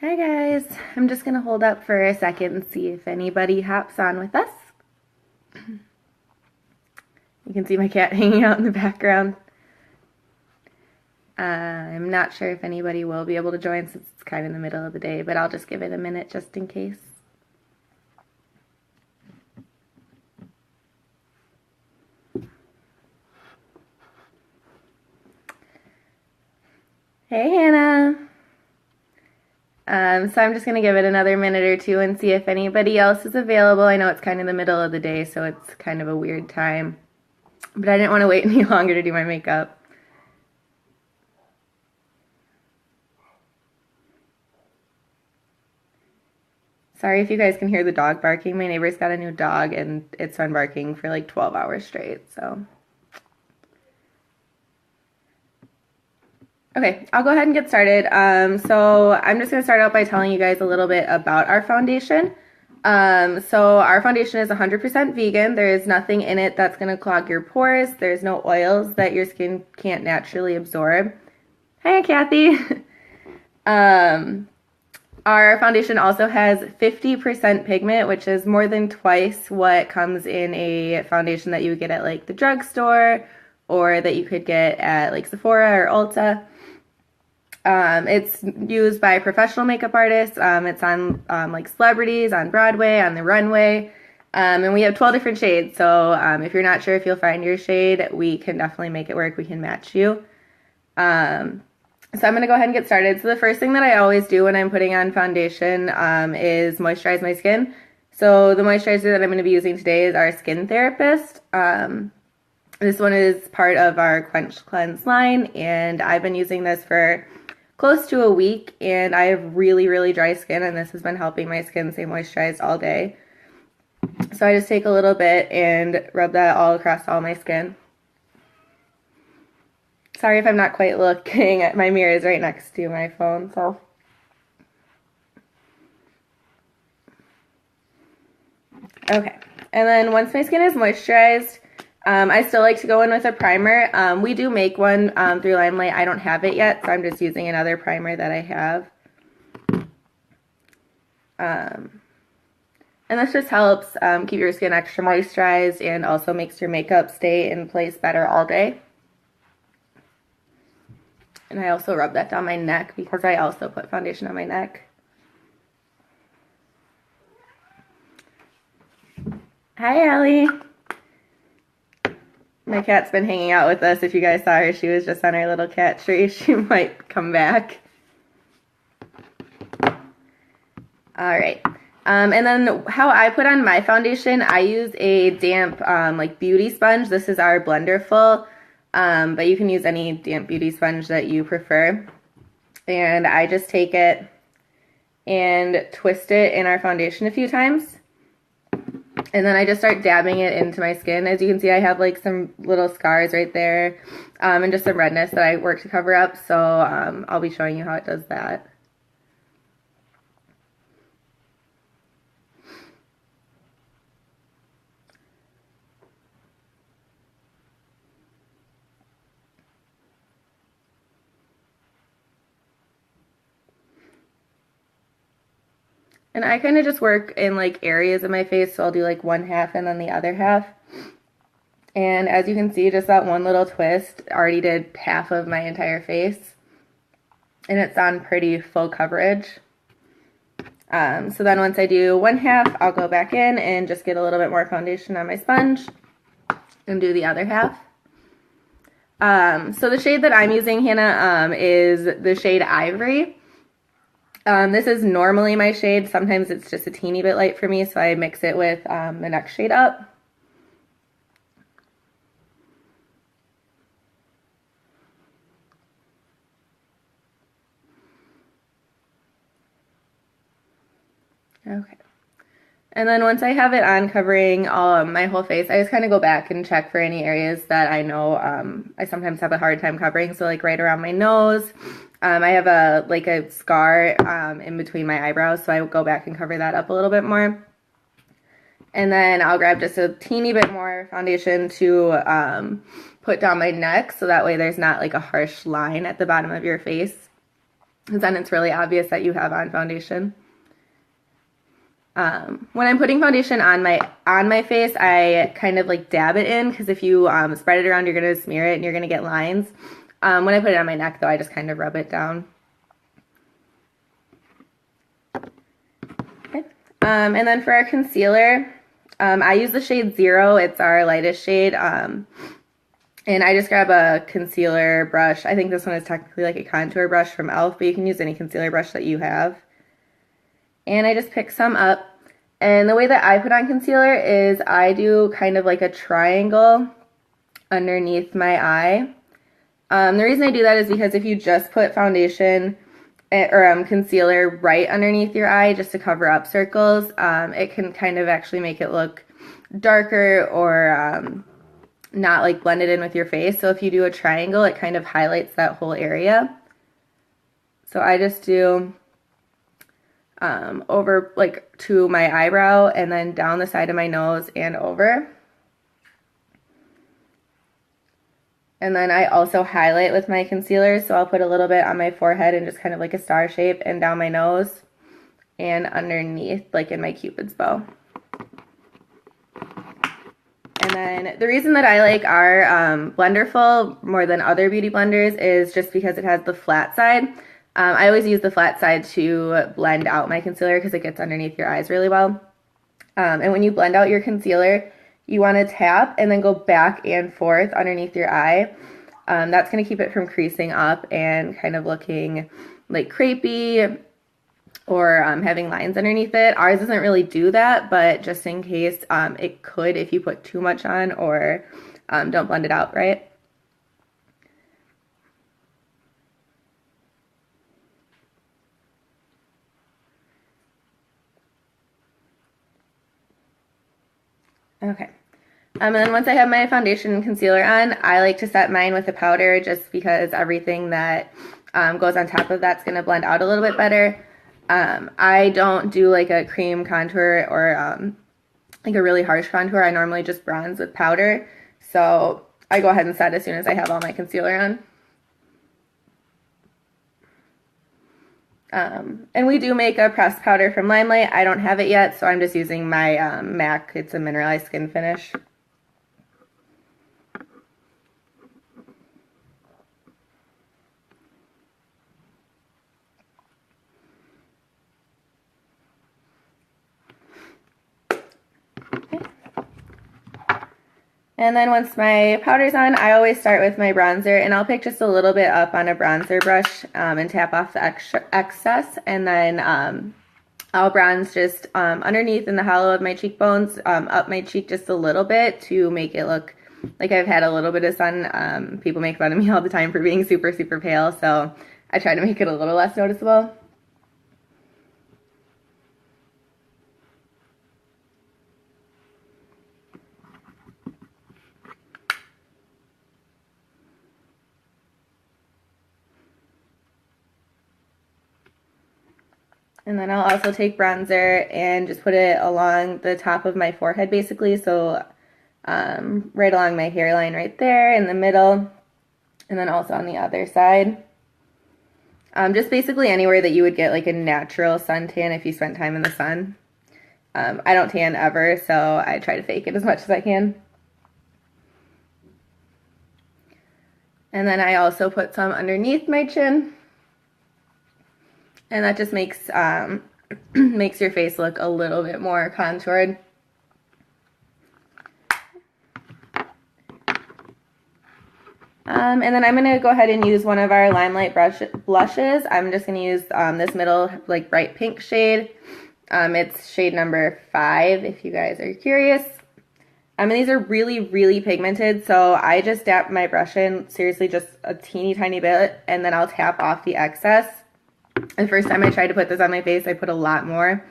Hi guys, I'm just gonna hold up for a second and see if anybody hops on with us. You can see my cat hanging out in the background. I'm not sure if anybody will be able to join since it's kind of in the middle of the day, but I'll just give it a minute just in case. Hey Hannah! So I'm just going to give it another minute or two and see if anybody else is available. I know it's kind of the middle of the day, so it's kind of a weird time. But I didn't want to wait any longer to do my makeup. Sorry if you guys can hear the dog barking. My neighbor's got a new dog and it's been barking for like 12 hours straight, so. Okay, I'll go ahead and get started. So I'm just going to start out by telling you guys a little bit about our foundation. So our foundation is 100% vegan. There is nothing in it that's going to clog your pores. There's no oils that your skin can't naturally absorb. Hi, Kathy. Our foundation also has 50% pigment, which is more than twice what comes in a foundation that you would get at like the drugstore or that you could get at like Sephora or Ulta. It's used by professional makeup artists. It's on like celebrities, on Broadway, on the runway. And we have 12 different shades. So if you're not sure if you'll find your shade, we can definitely make it work. We can match you. So I'm going to go ahead and get started. So the first thing that I always do when I'm putting on foundation is moisturize my skin. So the moisturizer that I'm going to be using today is our Skin Therapist. This one is part of our Quench Cleanse line, and I've been using this for close to a week, and I have really, really dry skin, and this has been helping my skin stay moisturized all day. So I just take a little bit and rub that all across all my skin. Sorry if I'm not quite looking at my mirror is right next to my phone, so. Okay, and then once my skin is moisturized, I still like to go in with a primer. We do make one through LimeLight. I don't have it yet, so I'm just using another primer that I have. And this just helps keep your skin extra moisturized and also makes your makeup stay in place better all day. And I also rub that down my neck because I also put foundation on my neck. Hi, Allie. My cat's been hanging out with us. If you guys saw her, she was just on our little cat tree. She might come back. All right. And then how I put on my foundation, I use a damp like beauty sponge. This is our Blenderful, but you can use any damp beauty sponge that you prefer. And I just take it and twist it in our foundation a few times. And then I just start dabbing it into my skin. As you can see, I have like some little scars right there and just some redness that I work to cover up. So I'll be showing you how it does that. And I kind of just work in like areas of my face, so I'll do like one half and then the other half. And as you can see, just that one little twist already did half of my entire face. And it's on pretty full coverage. So then once I do one half, I'll go back in and just get a little bit more foundation on my sponge and do the other half. So the shade that I'm using, Hannah, is the shade Ivory. This is normally my shade. Sometimes it's just a teeny bit light for me, so I mix it with the next shade up. Okay. And then once I have it on covering my whole face, I just kind of go back and check for any areas that I know I sometimes have a hard time covering. So like right around my nose, I have a scar in between my eyebrows, so I will go back and cover that up a little bit more. And then I'll grab just a teeny bit more foundation to put down my neck, so that way there's not like a harsh line at the bottom of your face. because then it's really obvious that you have on foundation. When I'm putting foundation on my face, I kind of like dab it in, because if you spread it around, you're going to smear it and you're going to get lines. When I put it on my neck, though, I just kind of rub it down. Okay. And then for our concealer, I use the shade 0. It's our lightest shade. And I just grab a concealer brush. I think this one is technically like a contour brush from e.l.f., but you can use any concealer brush that you have. And I just pick some up. And the way that I put on concealer is I do kind of like a triangle underneath my eye. The reason I do that is because if you just put foundation or concealer right underneath your eye just to cover up circles, it can kind of actually make it look darker or not like blended in with your face. So if you do a triangle, it kind of highlights that whole area. So I just do over like to my eyebrow and then down the side of my nose and over. And then I also highlight with my concealer, so I'll put a little bit on my forehead and just kind of like a star shape, and down my nose and underneath, like in my Cupid's bow. And then the reason that I like our Blenderful more than other beauty blenders is just because it has the flat side. I always use the flat side to blend out my concealer because it gets underneath your eyes really well. And when you blend out your concealer, you want to tap and then go back and forth underneath your eye. That's going to keep it from creasing up and kind of looking like crepey or having lines underneath it. Ours doesn't really do that, but just in case, it could if you put too much on or don't blend it out right. Okay. And then once I have my foundation and concealer on, I like to set mine with a powder just because everything that goes on top of that's going to blend out a little bit better. I don't do like a cream contour or like a really harsh contour. I normally just bronze with powder. So I go ahead and set as soon as I have all my concealer on. And we do make a pressed powder from LimeLight. I don't have it yet, so I'm just using my MAC. It's a Mineralize Skin Finish. And then once my powder's on, I always start with my bronzer, and I'll pick just a little bit up on a bronzer brush and tap off the excess, and then I'll bronze just underneath in the hollow of my cheekbones, up my cheek just a little bit to make it look like I've had a little bit of sun. People make fun of me all the time for being super, super pale, so I try to make it a little less noticeable. And then I'll also take bronzer and just put it along the top of my forehead basically, so right along my hairline right there in the middle, and then also on the other side. Just basically anywhere that you would get like a natural suntan if you spent time in the sun. I don't tan ever, so I try to fake it as much as I can. And then I also put some underneath my chin. And that just makes makes your face look a little bit more contoured. And then I'm going to go ahead and use one of our LimeLight blushes. I'm just going to use this middle like bright pink shade. It's shade number 5 if you guys are curious. And these are really, really pigmented, so I just dab my brush in, seriously just a teeny tiny bit, and then I'll tap off the excess. The first time I tried to put this on my face, I put a lot more,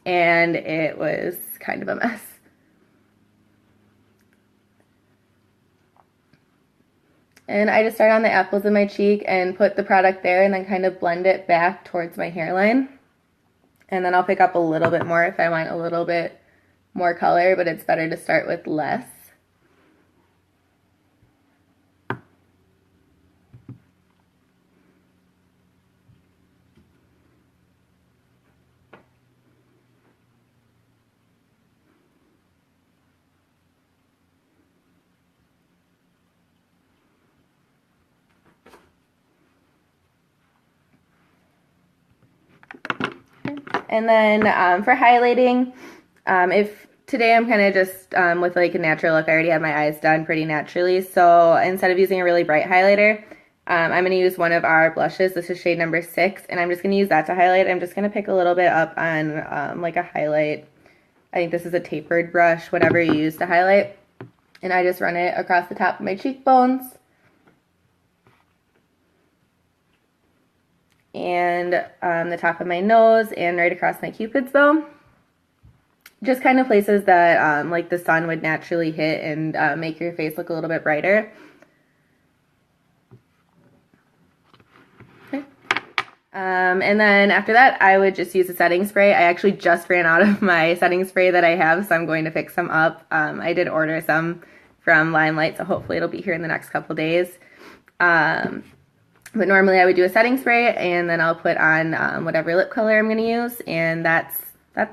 and it was kind of a mess. And I just start on the apples of my cheek and put the product there and then kind of blend it back towards my hairline. And then I'll pick up a little bit more if I want a little bit more color, but it's better to start with less. And then for highlighting, if today I'm kind of just with like a natural look, I already have my eyes done pretty naturally. So instead of using a really bright highlighter, I'm going to use one of our blushes. This is shade number 6, and I'm just going to use that to highlight. I'm just going to pick a little bit up on like a highlight. I think this is a tapered brush, whatever you use to highlight. And I just run it across the top of my cheekbones. And the top of my nose and right across my cupid's bow. Just kind of places that like the sun would naturally hit and make your face look a little bit brighter. Okay. And then after that, I would just use a setting spray. I actually just ran out of my setting spray that I have, so I'm going to pick some up. I did order some from LimeLight, so hopefully it'll be here in the next couple days. But normally I would do a setting spray, and then I'll put on whatever lip color I'm going to use, and that's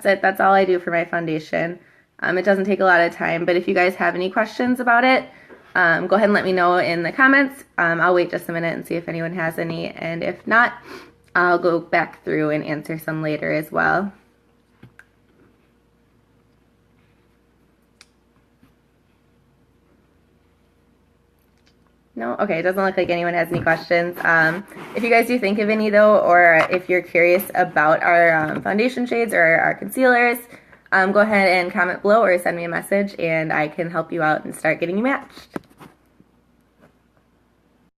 it. That's all I do for my foundation. It doesn't take a lot of time, but if you guys have any questions about it, go ahead and let me know in the comments. I'll wait just a minute and see if anyone has any, and if not, I'll go back through and answer some later as well. No? Okay, it doesn't look like anyone has any questions. If you guys do think of any though, or if you're curious about our foundation shades or our concealers, go ahead and comment below or send me a message and I can help you out and start getting you matched.